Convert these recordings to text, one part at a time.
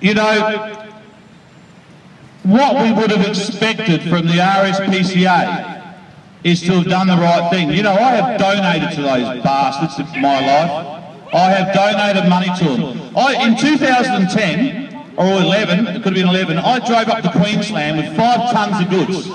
you know, what we would have expected from the RSPCA is to have done the right thing. You know, I have donated to those bastards in my life. I have donated money to them. In 2010, or 11, it could have been 11, I drove up to Queensland with 5 tonnes of goods.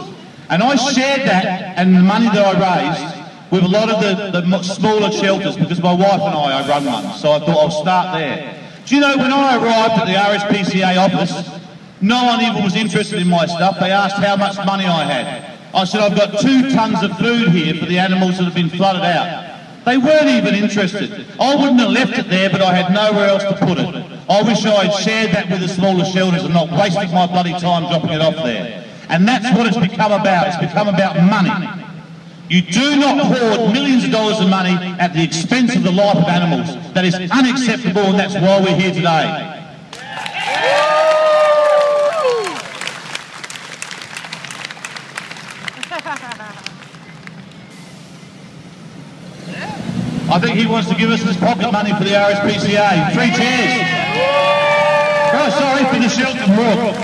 And I shared that and the money that I raised with a lot of the smaller shelters, because my wife and I run one. So I thought I'll start there. Do you know, when I arrived at the RSPCA office, no one even was interested in my stuff. They asked how much money I had. I said, I've got 2 tonnes of food here for the animals that have been flooded out. They weren't even interested. I wouldn't have left it there, but I had nowhere else to put it. I wish I had shared that with the smaller shelters and not wasting my bloody time dropping it off there. And that's what it's become about. It's become about money. You do not hoard millions of dollars of money at the expense of the life of animals. That is unacceptable, and that's why we're here today. I think he wants to give us his pocket money for the RSPCA. 3 chairs. Oh, sorry, for the shelter, Moorook.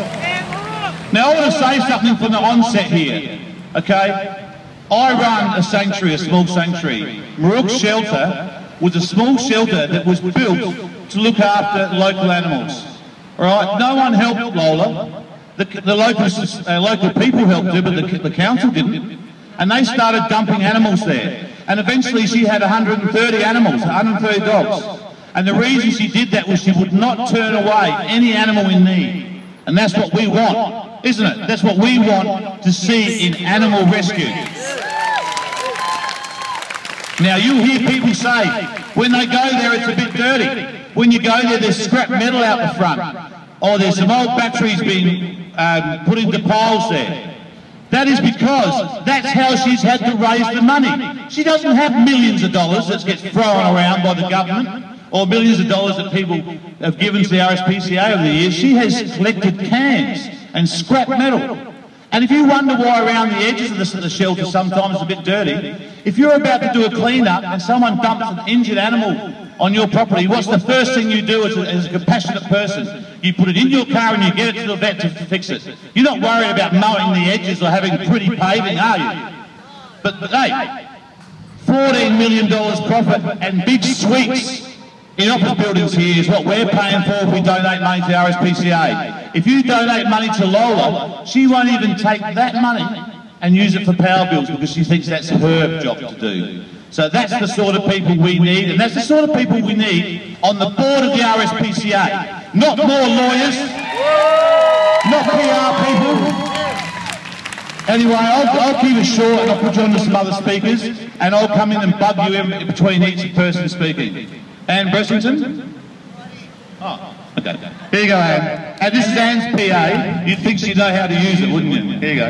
Now, I want to say something from the onset here, okay? I run a sanctuary, a small sanctuary. Moorook Shelter was a small shelter that was built to look after local animals. All right? No one helped Lola. The local people helped her, but the council didn't. And they started dumping animals there. And eventually she had 130 animals, 130 dogs. And the reason she did that was she would not turn away any animal in need. And that's what we want, isn't it? That's what we want to see in animal rescue. Now, you'll hear people say, when they go there, it's a bit dirty. When you go there, there's scrap metal out the front. Or there's some old batteries being put into piles there. That is because that's how she's had to raise the money. She doesn't have millions of dollars that gets thrown around by the government, or millions of dollars that people have given to the RSPCA over the years. She has collected cans and scrap metal. And if you wonder why around the edges of the shelter sometimes it's a bit dirty, if you're about to do a clean-up and someone dumps an injured animal on your property, what's the first thing you do as a compassionate person? You put it in your car and you get it to the vet to fix it. You're not worried about mowing the edges or having pretty paving, are you? But hey, $14 million profit and big suites in office buildings here is what we're paying for if we donate money to the RSPCA. If you donate money to Lola, she won't even take that money and use it for power bills because she thinks that's her job to do. So that's the sort of people we need, and that's the sort of people we need on the board of the RSPCA. Not more lawyers, not PR people. Anyway, I'll keep it short and I'll put you on to some other speakers, and I'll come in and bug you in between each person speaking. Anne Bressington? Oh, okay. Here you go, Anne. And this is Anne's PA. You'd think she'd know how to use it, wouldn't you? Here you go.